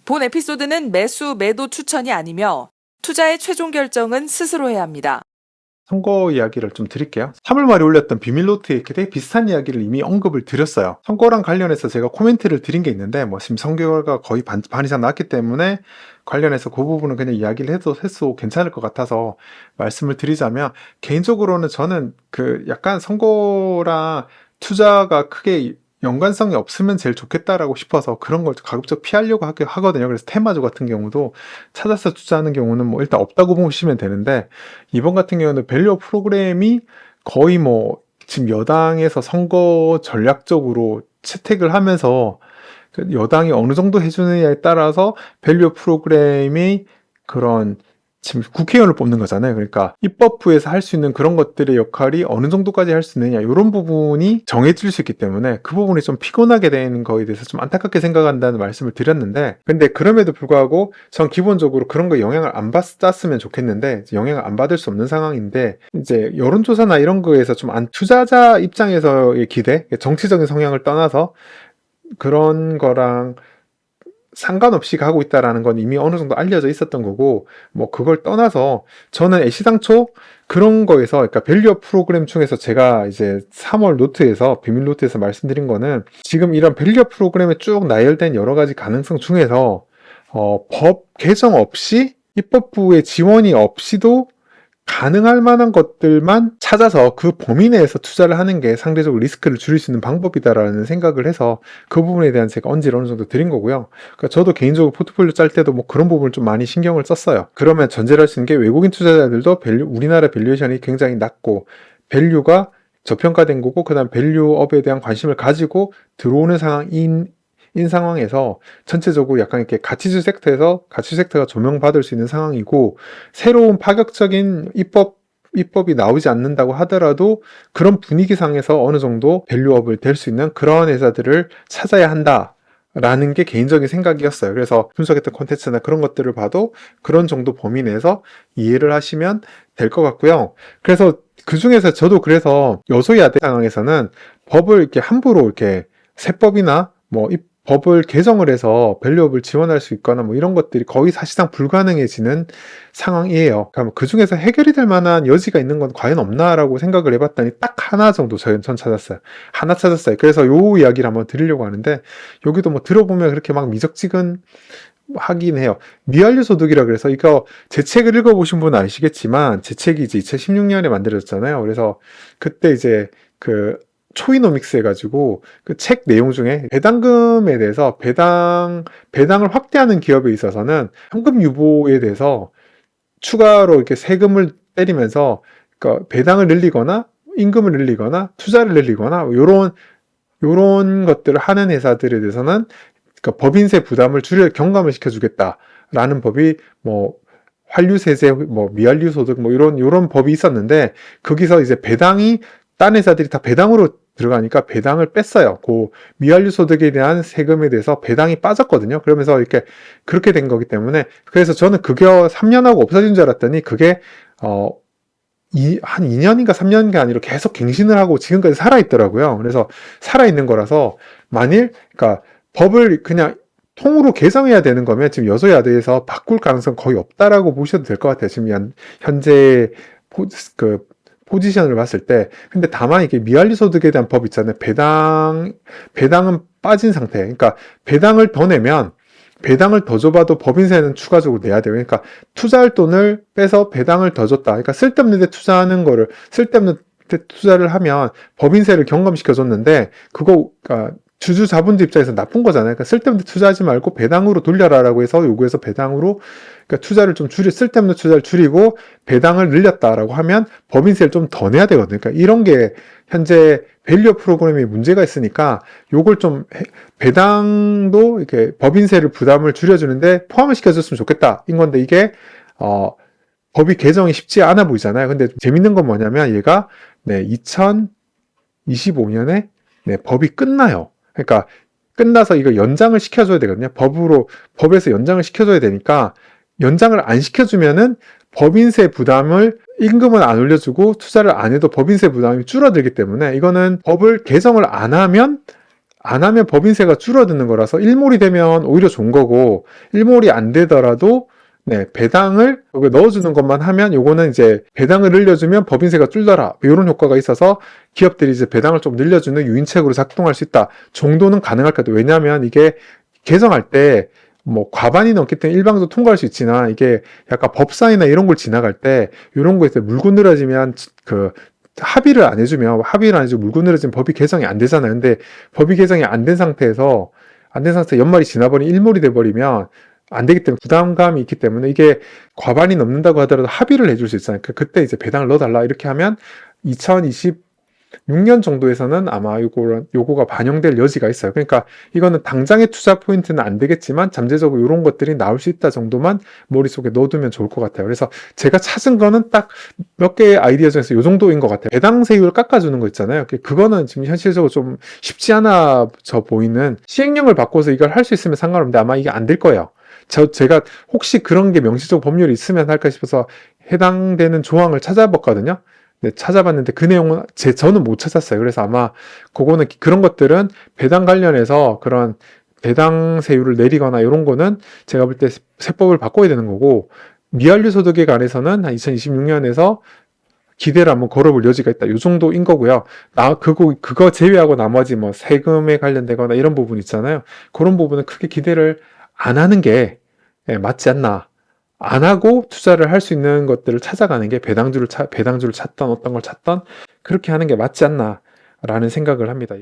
본 에피소드는 매수, 매도 추천이 아니며 투자의 최종 결정은 스스로 해야 합니다. 선거 이야기를 좀 드릴게요. 3월 말에 올렸던 비밀노트에 되게 비슷한 이야기를 이미 언급을 드렸어요. 선거랑 관련해서 제가 코멘트를 드린 게 있는데 지금 선거 결과가 거의 반 이상 나왔기 때문에 관련해서 그 부분은 그냥 이야기를 해도 괜찮을 것 같아서 말씀을 드리자면, 개인적으로는 저는 약간 선거랑 투자가 크게 연관성이 없으면 제일 좋겠다라고 싶어서 그런 걸 가급적 피하려고 하거든요. 그래서 테마주 같은 경우도 찾아서 투자하는 경우는 일단 없다고 보시면 되는데, 이번 같은 경우는 밸류 프로그램이 거의 지금 여당에서 선거 전략적으로 채택을 하면서 여당이 어느 정도 해주느냐에 따라서 밸류 프로그램이 그런 지금 국회의원을 뽑는 거잖아요. 그러니까 입법부에서 할 수 있는 그런 것들의 역할이 어느 정도까지 할 수 있느냐, 이런 부분이 정해질 수 있기 때문에 그 부분이 좀 피곤하게 되는 거에 대해서 좀 안타깝게 생각한다는 말씀을 드렸는데, 근데 그럼에도 불구하고 전 기본적으로 그런 거 영향을 안 받았으면 좋겠는데 영향을 안 받을 수 없는 상황인데, 이제 여론조사나 이런 거에서 좀 투자자 입장에서의 기대, 정치적인 성향을 떠나서 그런 거랑 상관없이 가고 있다라는 건 이미 어느 정도 알려져 있었던 거고, 그걸 떠나서 저는 애시당초 그런 거에서, 그러니까 밸류업 프로그램 중에서 제가 이제 3월 노트에서, 비밀 노트에서 말씀드린 거는, 지금 이런 밸류업 프로그램에 쭉 나열된 여러 가지 가능성 중에서 법 개정 없이, 입법부의 지원이 없이도 가능할 만한 것들만 찾아서 그 범위 내에서 투자를 하는 게 상대적으로 리스크를 줄일 수 있는 방법이다라는 생각을 해서 그 부분에 대한 제가 언지를 어느 정도 드린 거고요. 그러니까 저도 개인적으로 포트폴리오 짤 때도 그런 부분을 좀 많이 신경을 썼어요. 그러면 전제를 할 수 있는 게, 외국인 투자자들도 우리나라 밸류에이션이 굉장히 낮고 밸류가 저평가된 거고, 그 다음 밸류업에 대한 관심을 가지고 들어오는 상황인 상황에서 전체적으로 약간 이렇게 가치주 섹터가 조명받을 수 있는 상황이고, 새로운 파격적인 입법이 나오지 않는다고 하더라도 그런 분위기상에서 어느 정도 밸류업을 될 수 있는 그런 회사들을 찾아야 한다라는 게 개인적인 생각이었어요. 그래서 분석했던 콘텐츠나 그런 것들을 봐도 그런 정도 범위 내에서 이해를 하시면 될 것 같고요. 그래서 그 중에서 저도 그래서 여소야대 상황에서는 법을 이렇게 함부로 이렇게 세법이나 법을 개정을 해서 밸류업을 지원할 수 있거나 이런 것들이 거의 사실상 불가능해지는 상황이에요. 그러니까 그 중에서 해결이 될 만한 여지가 있는 건 과연 없나라고 생각을 해봤더니 딱 하나 정도 전 찾았어요. 하나 찾았어요. 그래서 요 이야기를 한번 드리려고 하는데, 여기도 들어보면 그렇게 막 미적지근 하긴 해요. 미완료 소득이라 그래서, 이거 제 책을 읽어보신 분은 아시겠지만, 제 책이 이제 2016년에 만들어졌잖아요. 그래서 그때 이제 초이노믹스 해가지고 그 책 내용 중에 배당금에 대해서 배당을 확대하는 기업에 있어서는 현금 유보에 대해서 추가로 이렇게 세금을 때리면서, 그러니까 배당을 늘리거나 임금을 늘리거나 투자를 늘리거나 요런 것들을 하는 회사들에 대해서는, 그러니까 법인세 부담을 경감을 시켜주겠다라는 법이 환류세제, 미완류 소득, 요런 법이 있었는데, 거기서 이제 딴 회사들이 다 배당으로 들어가니까 배당을 뺐어요. 그 미완류 소득에 대한 세금에 대해서 배당이 빠졌거든요. 그러면서 그렇게 된 거기 때문에, 그래서 저는 그게 3년하고 없어진 줄 알았더니 그게 한 2년인가 3년인가 아니라 계속 갱신을 하고 지금까지 살아있더라고요. 그래서 살아있는 거라서, 그러니까 법을 그냥 통으로 개정해야 되는 거면 지금 여소야대에서 바꿀 가능성 거의 없다라고 보셔도 될 것 같아요. 지금 현재 포지션을 봤을 때. 근데 다만 이게 미완료 소득에 대한 법 있잖아요. 배당은 빠진 상태. 그러니까 배당을 더 내면, 배당을 더 줘봐도 법인세는 추가적으로 내야 돼요. 그러니까 투자할 돈을 빼서 배당을 더 줬다. 그러니까 쓸데없는 데 투자를 하면 법인세를 경감시켜줬는데, 그러니까 주주 자본주 입장에서 나쁜 거잖아요. 그러니까 쓸데없는 데 투자하지 말고 배당으로 돌려라라고 해서 요구해서 배당으로, 그러니까 투자를 좀 쓸데없는 투자를 줄이고 배당을 늘렸다라고 하면 법인세를 좀 더 내야 되거든요. 그러니까 이런 게 현재 밸류업 프로그램이 문제가 있으니까, 요걸 좀 배당도 이렇게 법인세를 부담을 줄여주는데 포함을 시켜줬으면 좋겠다, 인 건데, 이게 법이 개정이 쉽지 않아 보이잖아요. 근데 재밌는 건 뭐냐면, 얘가 2025년에 법이 끝나요. 그러니까 끝나서 이거 연장을 시켜줘야 되거든요. 법에서 연장을 시켜줘야 되니까, 연장을 안 시켜주면은 법인세 부담을, 임금은 안 올려주고 투자를 안 해도 법인세 부담이 줄어들기 때문에, 이거는 법을 개정을 안 하면 안 하면 법인세가 줄어드는 거라서 일몰이 되면 오히려 좋은 거고, 일몰이 안 되더라도 네, 배당을 여기 넣어주는 것만 하면 요거는 이제 배당을 늘려주면 법인세가 줄더라, 이런 효과가 있어서 기업들이 이제 배당을 좀 늘려주는 유인책으로 작동할 수 있다 정도는 가능할 것 같아요. 왜냐하면 이게 개정할 때 뭐 과반이 넘기 때문에 일방적으로 통과할 수 있지만, 이게 약간 법사위나 이런 걸 지나갈 때 이런 거에 물고 늘어지면 합의를 안 해주면, 물고 늘어지면 법이 개정이 안 되잖아요. 근데 법이 개정이 안 된 상태에서 연말이 지나버리면 일몰이 돼버리면 안 되기 때문에 부담감이 있기 때문에, 이게 과반이 넘는다고 하더라도 합의를 해줄 수 있잖아요. 그때 이제 배당을 넣어달라 이렇게 하면 2026년 정도에서는 아마 요거가 반영될 여지가 있어요. 그러니까 이거는 당장의 투자 포인트는 안 되겠지만 잠재적으로 이런 것들이 나올 수 있다 정도만 머릿속에 넣어두면 좋을 것 같아요. 그래서 제가 찾은 거는 딱 몇 개의 아이디어 중에서 요 정도인 것 같아요. 배당세율을 깎아주는 거 있잖아요. 그거는 지금 현실적으로 좀 쉽지 않아져 보이는, 시행령을 바꿔서 이걸 할 수 있으면 상관없는데 아마 이게 안 될 거예요. 제가 혹시 그런 게 명시적 법률이 있으면 할까 싶어서 해당되는 조항을 찾아봤거든요. 네, 찾아봤는데 그 내용은 저는 못 찾았어요. 그래서 아마 그거는, 그런 것들은 배당 관련해서 그런 배당세율을 내리거나 이런 거는 제가 볼 때 세법을 바꿔야 되는 거고, 미완료 소득에 관해서는 한 2026년에서 기대를 한번 걸어볼 여지가 있다, 이 정도인 거고요. 그거 제외하고 나머지 뭐 세금에 관련되거나 이런 부분 있잖아요. 그런 부분은 크게 기대를 안 하는 게 맞지 않나. 안 하고 투자를 할 수 있는 것들을 찾아가는 게, 배당주를 찾던 어떤 걸 찾던 그렇게 하는 게 맞지 않나 라는 생각을 합니다.